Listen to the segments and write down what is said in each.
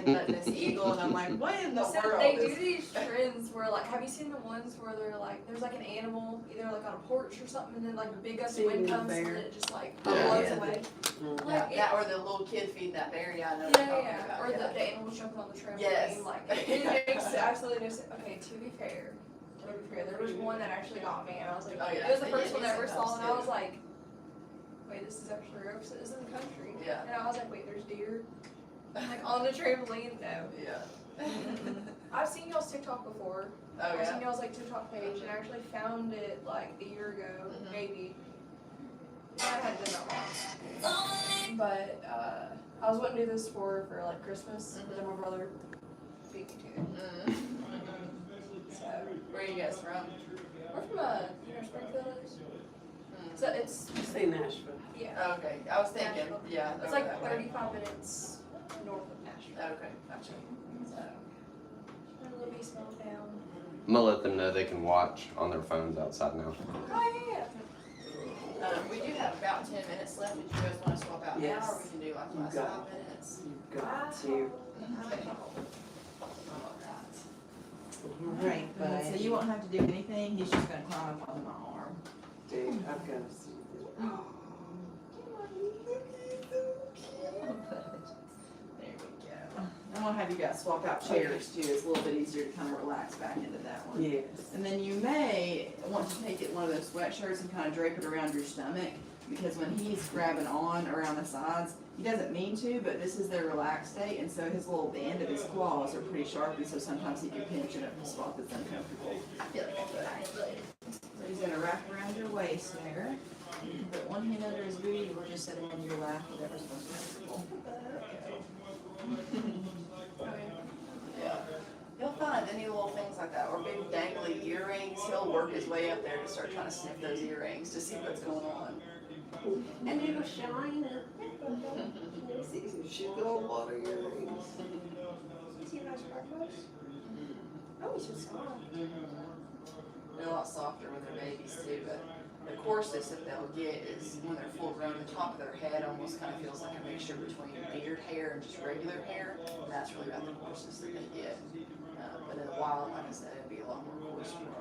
but this eagle, and I'm like, what in the So world? they do these trends where, like, have you seen the ones where they're like, there's like an animal either like on a porch or something, and then like a big gust of wind comes and it just like blows away. Like that, or the little kid feeding that berry. I know. Yeah. Or the animal jumping on the trampoline. Yes. Like it makes absolutely no sense. Okay, to be fair, there was one that actually got me, and I was like, it was the first one I ever saw, and I was like, wait, this is actually real. This is in the country. Yeah. And I was like, wait, there's deer. Like on the trampoline, no. Yeah. I've seen y'all's TikTok before. Oh, I've yeah. seen y'all's like TikTok page, and I actually found it like a year ago, maybe. I hadn't done that long. But I was wanting to do this for like Christmas, but then my brother beat me to it. So Where are you guys from? we're from Springfield. So it's Say Nashville. yeah. Oh, okay, I was thinking, Nashville. yeah. It's over like that way. 35 minutes north of Nashville. Okay, gotcha. So we're in a little small town. I'm gonna let them know they can watch on their phones outside now. Oh yeah. We do have about 10 minutes left. Did you guys want to swap out now, or we can do like the last 5 minutes? You've got to. Okay. Right, So you won't have to do anything, he's just gonna climb up on my arm. Dude, I've got to see this. There we go. I'm gonna have you guys swap out chairs too, it's a little bit easier to kind of relax back into that one. Yes. And then you may want to take it one of those sweatshirts and kind of drape it around your stomach, because when he's grabbing on around the sides, he doesn't mean to, but this is their relaxed state, and so his little, the end of his claws are pretty sharp, and so sometimes he can pinch it up in a spot that's uncomfortable. I feel like So he's gonna wrap around your waist there. You can put one hand under his booty, or just set it on your lap, whatever's most comfortable. yeah. He'll find any little things like that, or big dangly earrings. He'll work his way up there to start trying to sniff those earrings to see what's going on. And it'll shine. See some sugar water earrings. See my sparkles? Oh, it's just gone. They're a lot softer when they're babies too, but the coarsest that they'll get is when they're full grown. The top of their head almost kind of feels like a mixture between beard hair and just regular hair, and that's really about the coarsest that they get. But in the wild, like I said, it'd be a lot more coarse for them.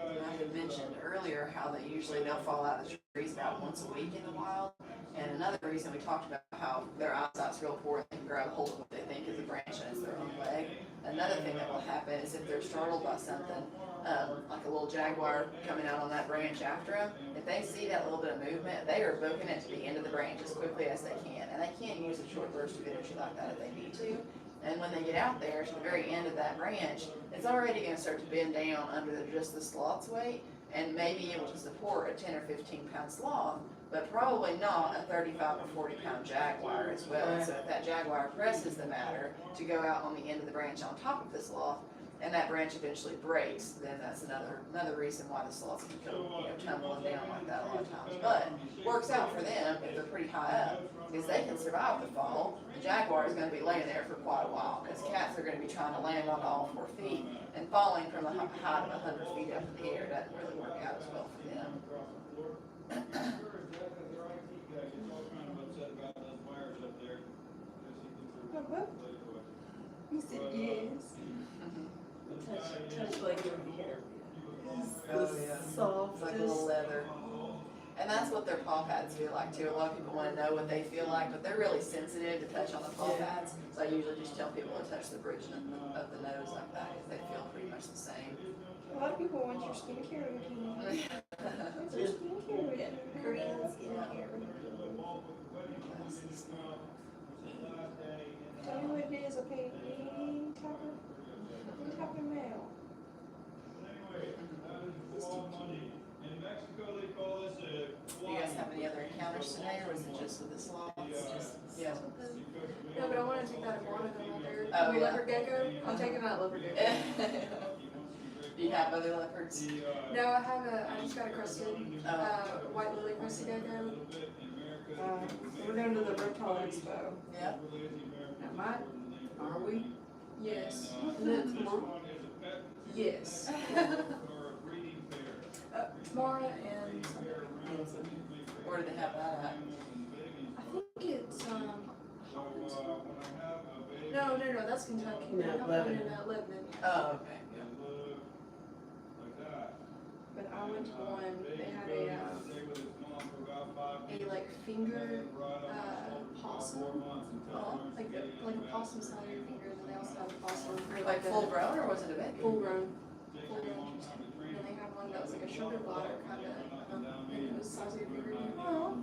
I had mentioned earlier how they'll fall out of the trees about once a week in the wild. And another reason we talked about how their eyesight's real poor, they can grab a hold of what they think is a branch and it's their own leg. Another thing that will happen is if they're startled by something, like a little jaguar coming out on that branch after them, if they see that little bit of movement, they are booking it to the end of the branch as quickly as they can. And they can't use a short burst of energy like that if they need to. And when they get out there to the very end of that branch, it's already going to start to bend down under just the sloth's weight and may be able to support a 10 or 15 pound sloth, but probably not a 35 or 40 pound jaguar as well. And so if that jaguar presses the matter to go out on the end of the branch on top of the sloth, and that branch eventually breaks, then that's another reason why the sloths can go tumbling down like that a lot of times. But works out for them if they're pretty high up, because they can survive the fall. The jaguar is going to be laying there for quite a while, because cats are going to be trying to land on all 4 feet, and falling from a height of 100 feet up in the air doesn't really work out as well for them. He said yes. Touch like your hair. Oh, yeah. Soft. It's like a little leather. And that's what their paw pads feel like too. A lot of people want to know what they feel like, but they're really sensitive to touch on the paw pads. So I usually just tell people to touch the bridge of the nose like that, because they feel pretty much the same. A lot of people want your skincare routine. What's your skincare routine? Korean skincare routine. Tell me what it is, okay? Any type of mail. Do you guys have any other encounters today, or is it just with the sloths? Yeah. No, but I want to take that iguana out there. Oh, The yeah. leopard gecko. I'm taking that leopard gecko. Do you have other leopards? No, I just got a crested, white lily crested gecko. We're going to the reptile expo. Yeah. Are we? Yes. Isn't it tomorrow? Yes. Tomorrow and Sunday. Where do they have that at? I think it's, no, that's Kentucky. No, They have one Lebanon. in Lebanon. Oh, okay. But I went to one, they had a like finger, possum. Like a possum size finger, and then they also have a possum. Like full grown or was it a baby? Full grown. And then they had one that was like a sugar glider kind of, and it was the size of your finger. Oh,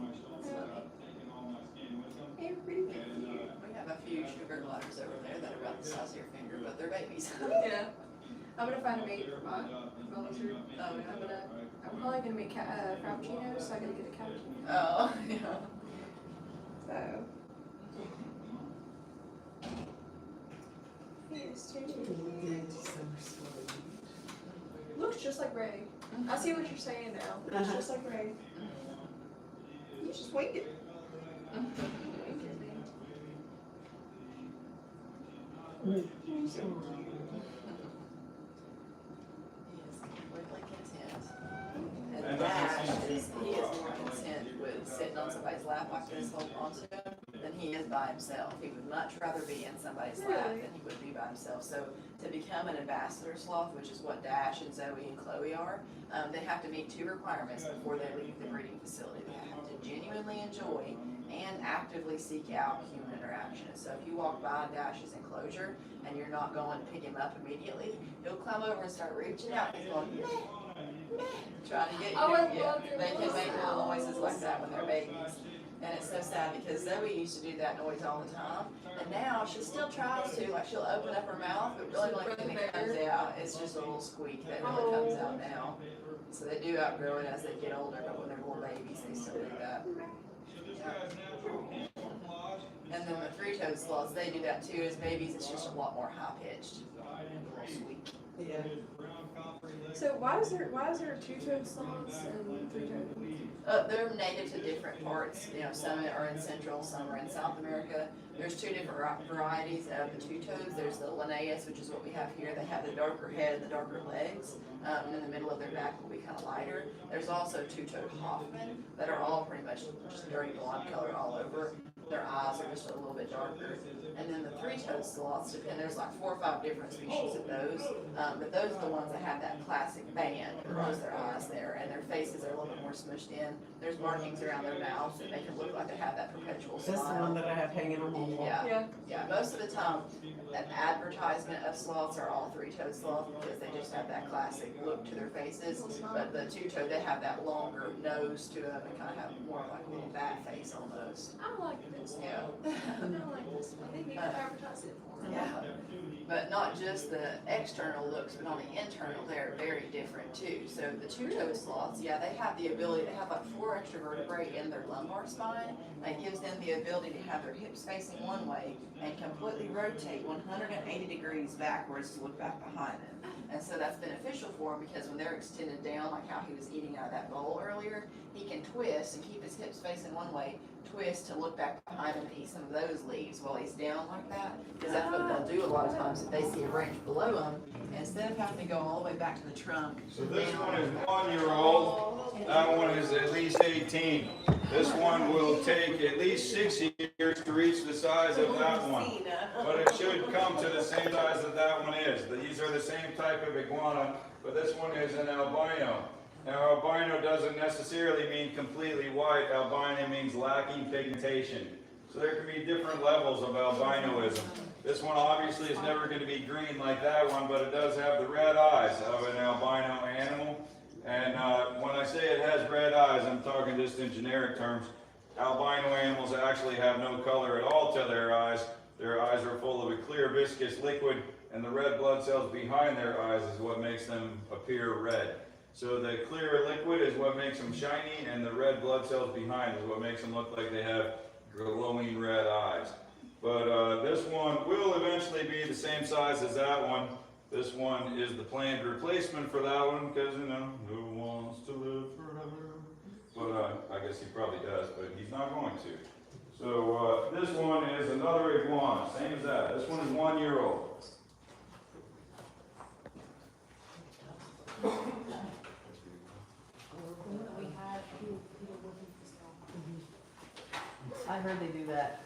Hey, pretty cute. we have a few sugar gliders over there that are about the size of your finger, but they're babies. Yeah. I'm gonna find a mate for my lizard. Oh, yeah. I'm probably gonna make frappuccinos, so I gotta get a cappuccino. Oh, yeah. So. Yes, looks just like Ray. I see what you're saying now. Looks just like Ray. You just wait it. He is completely content. And Dash he is more content with sitting on somebody's lap like this, holding onto him, than he is by himself. He would much rather be in somebody's lap Really? than he would be by himself. So to become an ambassador sloth, which is what Dash and Zoe and Chloe are, they have to meet 2 requirements before they leave the breeding facility. They have to genuinely enjoy and actively seek out human interaction. So if you walk by Dash's enclosure and you're not going to pick him up immediately, he'll climb over and start reaching out. He's going, meh, meh, trying to get you. I would Yeah, love to they can make listen. little noises like that when they're babies. And it's so sad because Zoe used to do that noise all the time. And now she still tries to, like she'll open up her mouth, but really like when it comes out, it's just a little squeak that really comes out now. So they do outgrow it as they get older, but when they're little babies, they still do that. And then the 3-toed sloths, they do that too. As babies, it's just a lot more high-pitched. A little squeak. Yeah. So why is there 2-toed sloths and 3-toed? They're native to different parts. You know, some are in Central, some are in South America. There's 2 different varieties of the 2-toes. There's the Linnaeus, which is what we have here. They have the darker head and the darker legs. And in the middle of their back will be kind of lighter. There's also 2-toed Hoffman that are all pretty much just dirty blonde color all over. Their eyes are just a little bit darker. And then the 3-toed sloths, there's like 4 or 5 different species of those. But those are the ones that have that classic band across their eyes there, and their faces are a little bit more smushed in. There's markings around their mouths that make it look like they have that perpetual That's the one smile. that I have hanging on my wall. Yeah, yeah. Most of the time, an advertisement of sloths are all 3-toed sloths because they just have that classic look to their faces. But the 2-toed, they have that longer nose to them and kind of have more like a little bat face almost. I like this one. Yeah. I like this one. They need to advertise it more. Yeah, but not just the external looks, but on the internal, they're very different too. So the 2-toed sloths, yeah, they have the ability to have like 4 extra vertebrae in their lumbar spine. That gives them the ability to have their hips facing one way and completely rotate 180 degrees backwards to look back behind them. And so that's beneficial for him because when they're extended down, like how he was eating out of that bowl earlier, he can twist and keep his hips facing one way, twist to look back behind him and eat some of those leaves while he's down like that. Because that's what they'll do a lot of times if they see a branch below them. Instead of having to go all the way back to the trunk. So this one is 1-year-old, that one is at least 18. This one will take at least 6 years to reach the size of that one. But it should come to the same size that that one is. These are the same type of iguana, but this one is an albino. Now albino doesn't necessarily mean completely white, albino means lacking pigmentation. So there can be different levels of albinoism. This one obviously is never going to be green like that one, but it does have the red eyes of an albino animal. And when I say it has red eyes, I'm talking just in generic terms. Albino animals actually have no color at all to their eyes. Their eyes are full of a clear viscous liquid, and the red blood cells behind their eyes is what makes them appear red. So the clear liquid is what makes them shiny, and the red blood cells behind is what makes them look like they have glowing red eyes. But this one will eventually be the same size as that one. This one is the planned replacement for that one, because, you know, who wants to live forever? But I guess he probably does, but he's not going to. So this one is another iguana, same as that. This one is 1-year-old. I heard they do that.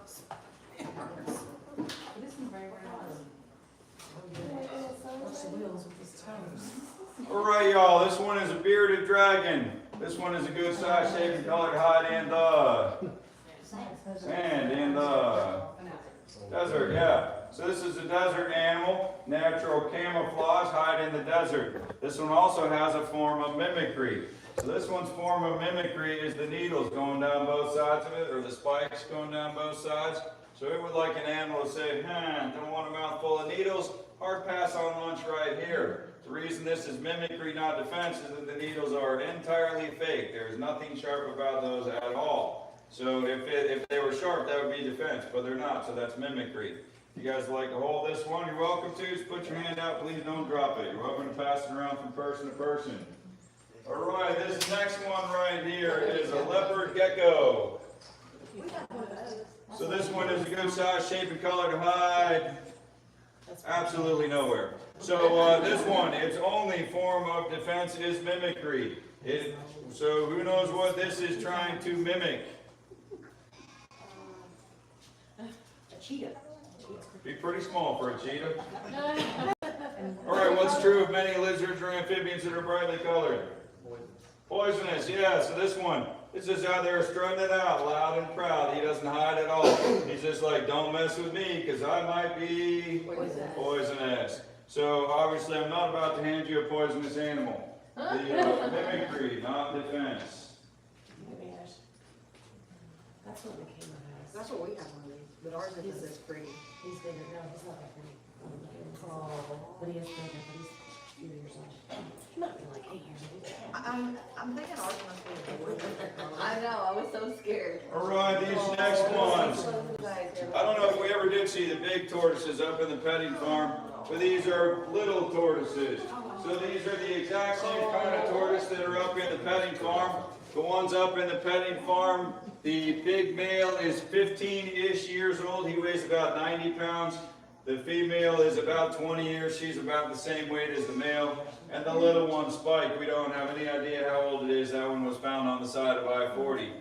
This is very, very Watch the wheels with his toes. All right, y'all, this one is a bearded dragon. This one is a good size, shape, and colored hide in the sand, in the desert, yeah. So this is a desert animal, natural camouflage, hide in the desert. This one also has a form of mimicry. So this one's form of mimicry is the needles going down both sides of it, or the spikes going down both sides. So it would like an animal to say, don't want a mouthful of needles, hard pass on lunch right here. The reason this is mimicry, not defense, is that the needles are entirely fake. There's nothing sharp about those at all. So if they were sharp, that would be defense, but they're not, so that's mimicry. If you guys would like to hold this one, you're welcome to. Just put your hand out, please don't drop it. You're welcome to pass it around from person to person. All right, this next one right here is a leopard gecko. So this one is a good size, shape, and color to hide absolutely nowhere. So this one, its only form of defense is mimicry. So who knows what this is trying to mimic? A cheetah. Be pretty small for a cheetah. All right, what's true of many lizards or amphibians that are brightly colored? Poisonous, yeah. So this one, is just out there strutting it out, loud and proud. He doesn't hide at all. He's just like, don't mess with me, because I might be poisonous. So obviously, I'm not about to hand you a poisonous animal. The mimicry, not defense. That's what became of That's ours. what we have on these, but ours isn't this pretty. He's bigger, no, he's not that big. But he is bigger, but he's a few years old. He might be like 8 years old. I'm thinking ours must be a little bit. I know, I was so scared. All right, these next ones. I don't know if we ever did see the big tortoises up in the petting farm, but these are little tortoises. So these are the exact same kind of tortoise that are up in the petting farm. The ones up in the petting farm, the big male is 15-ish years old. He weighs about 90 pounds. The female is about 20 years. She's about the same weight as the male. And the little one, Spike, we don't have any idea how old it is. That one was found on the side of I-40.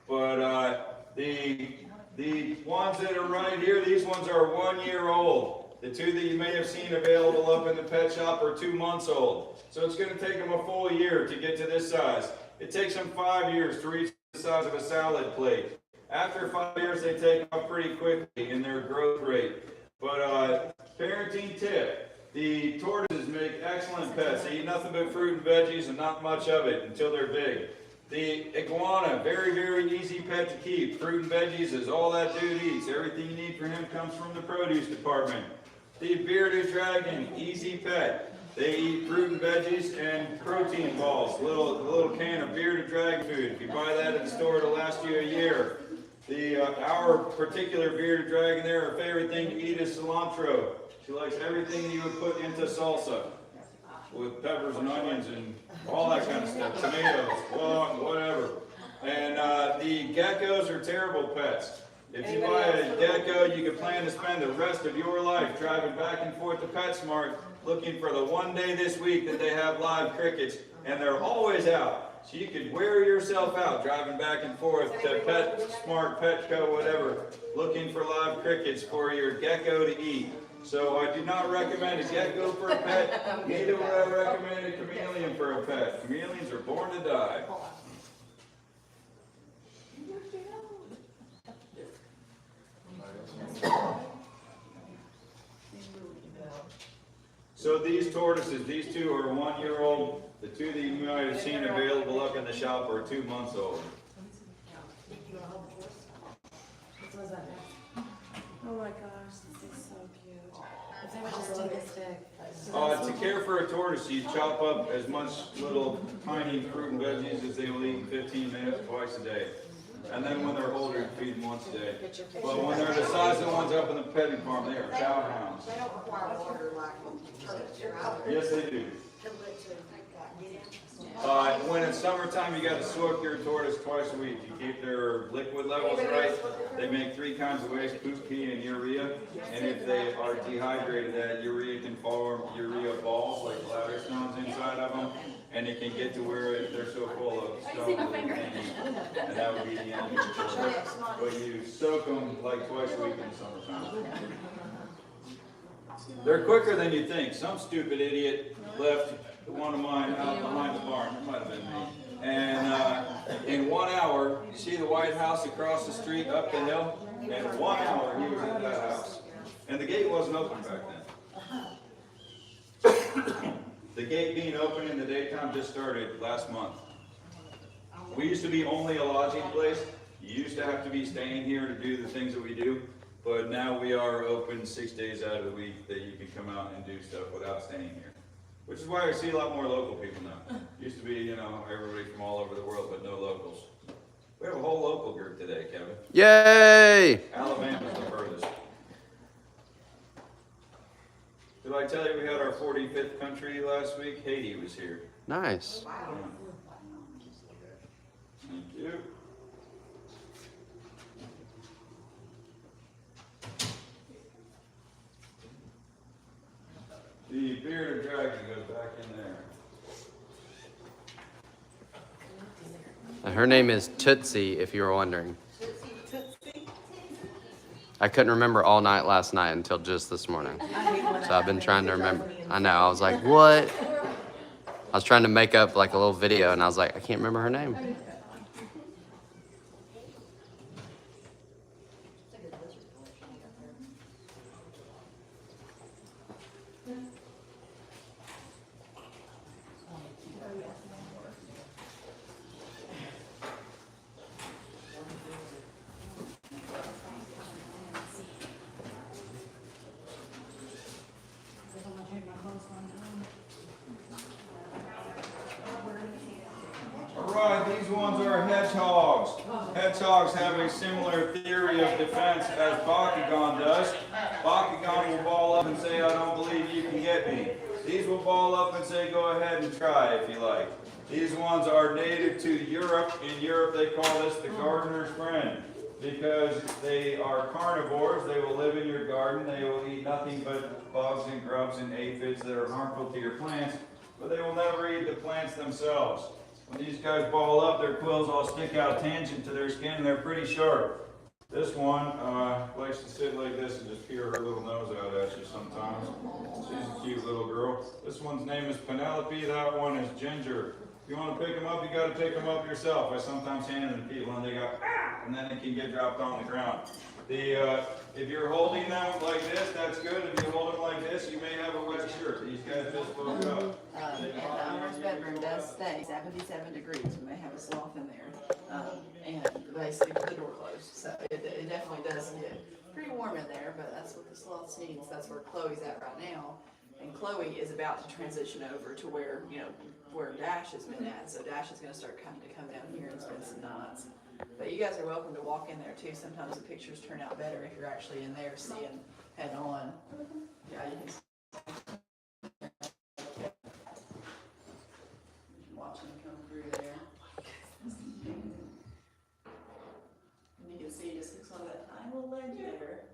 But the ones that are right here, these ones are 1 year old. The two that you may have seen available up in the pet shop are 2 months old. So it's going to take them a full year to get to this size. It takes them 5 years to reach the size of a salad plate. After 5 years, they take off pretty quickly in their growth rate. But parenting tip, the tortoises make excellent pets. They eat nothing but fruit and veggies and not much of it until they're big. The iguana, very, very easy pet to keep. Fruit and veggies is all that dude eats. Everything you need for him comes from the produce department. The bearded dragon, easy pet. They eat fruit and veggies and protein balls, a little can of bearded dragon food. If you buy that at the store, it'll last you a year. Our particular bearded dragon there, her favorite thing to eat is cilantro. She likes everything you would put into salsa, with peppers and onions and all that kind of stuff, tomatoes, whatever. And the geckos are terrible pets. If you buy a gecko, you can plan to spend the rest of your life driving back and forth to PetSmart looking for the one day this week that they have live crickets, and they're always out. So you could wear yourself out driving back and forth to PetSmart, Petco, whatever, looking for live crickets for your gecko to eat. So I do not recommend a gecko for a pet, neither would I recommend a chameleon for a pet. Chameleons are born to die. So these tortoises, these two are 1 year old. The two that you might have seen available up in the shop are 2 months old. You wanna hold the horse? Which one's that next? Oh my gosh, this is so cute. If they would just do this big. To care for a tortoise, you chop up as much little tiny fruit and veggies as they will eat in 15 minutes twice a day. And then when they're older, you feed them once a day. But when they're the size of the ones up in the petting farm, they are cow hounds. They don't require water like turtles. Yes, they do. When it's summertime, you got to soak your tortoise twice a week. You keep their liquid levels right. They make 3 kinds of waste: poop, pee, and urea. And if they are dehydrated, that urea can form urea balls, like bladder stones inside of them. and it can get to where they're so full of stones and things, and that would be the end of your children. But you soak them like twice a week in the summertime. They're quicker than you think. Some stupid idiot left one of mine out behind the barn. It might have been me. And in 1 hour, you see the White House across the street up the hill? In 1 hour, he was at that house. And the gate wasn't open back then. The gate being open in the daytime just started last month. We used to be only a lodging place. You used to have to be staying here to do the things that we do. But now we are open 6 days out of the week that you can come out and do stuff without staying here. Which is why I see a lot more local people now. Used to be, you know, everybody from all over the world, but no locals. We have a whole local group today, Kevin. Yay! Alabama's the furthest. Did I tell you we had our 45th country last week? Haiti was here. Nice. Wow. Thank you. The bearded dragon goes back in there. And her name is Tootsie, if you were wondering. I couldn't remember all night last night until just this morning. So I've been trying to remember. I know, I was like, what? I was trying to make up like a little video and I was like, I can't remember her name. Alright, these ones are hedgehogs. Hedgehogs have a similar theory of defense as Bakugan does. Bakugan will ball up and say, I don't believe you can get me. These will ball up and say, go ahead and try if you like. These ones are native to Europe. In Europe they call this the gardener's friend because they are carnivores. They will live in your garden. They will eat nothing but bugs and grubs and aphids that are harmful to your plants, but they will never eat the plants themselves. When these guys ball up, their quills all stick out tangent to their skin and they're pretty sharp. This one likes to sit like this and just peer her little nose out at you sometimes. She's a cute little girl. This one's name is Penelope, that one is Ginger. If you want to pick them up, you got to pick them up yourself. I sometimes hand them to people and they go, ah, and then they can get dropped on the ground. If you're holding them like this, that's good. If you hold them like this, you may have a wet shirt. These guys just woke up. And the owner's bedroom does stay 77 degrees when they have a sloth in there. And they sleep with the door closed. So it definitely does get pretty warm in there, but that's what the sloth needs. That's where Chloe's at right now. And Chloe is about to transition over to where, you know, where Dash has been at. So Dash is going to start coming to come down here and spend some nights. But you guys are welcome to walk in there too. Sometimes the pictures turn out better if you're actually in there seeing head on. Yeah, you can watch them come through there. And you can see he just looks on that tiny little ledge there.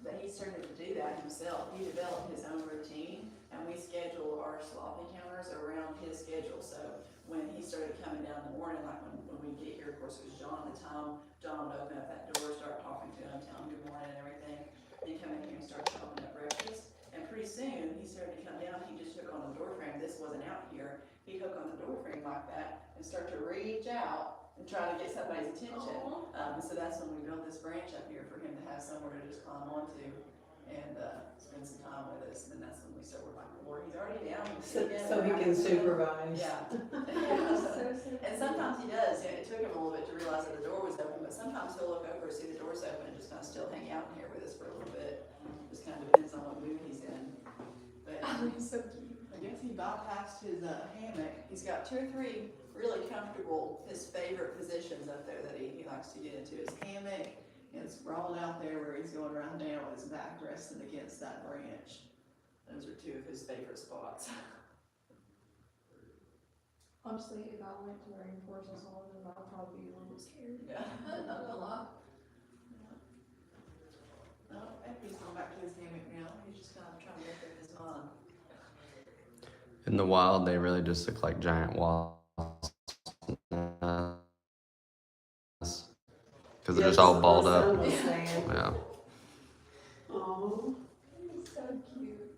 But he started to do that himself. He developed his own routine, and we schedule our sloth encounters around his schedule. So when he started coming down in the morning, like when we get here, of course it was John at the time, John would open up that door, start talking to him, tell him good morning and everything. Then come in here and start chopping up breakfast. And pretty soon, he started to come down, he just hooked on the door frame. This wasn't out here. He'd hook on the door frame like that and start to reach out and try to get somebody's attention. So that's when we built this branch up here for him to have somewhere to just climb onto and spend some time with us. And that's when we started like, well, he's already down. So he can supervise. So Yeah. sweet. And sometimes he does. You know, it took him a little bit to realize that the door was open, but sometimes he'll look over, see the door's open, and just kind of still hang out in here with us for a little bit. Just kind of depends on what mood he's in. But He's so cute. I guess he bypassed his hammock. He's got 2 or 3 really comfortable, his favorite positions up there that he likes to get into. His hammock, and sprawled out there where he's going right now with his back resting against that branch. Those are 2 of his favorite spots. Honestly, if I went to reinforcements all of them, I'd probably be a little bit scared. Yeah. Not gonna lie. Oh, Effie's going back to his hammock now. He's just kind of trying to make up his mind. In the wild, they really just look like giant wasps. Because they're just all balled up. Yeah. Oh, So cute.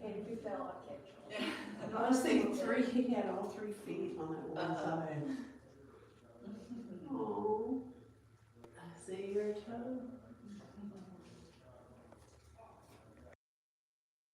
And if you fell, I catch you. I was thinking three, he had all 3 feet on that one side. Oh, I see your toe.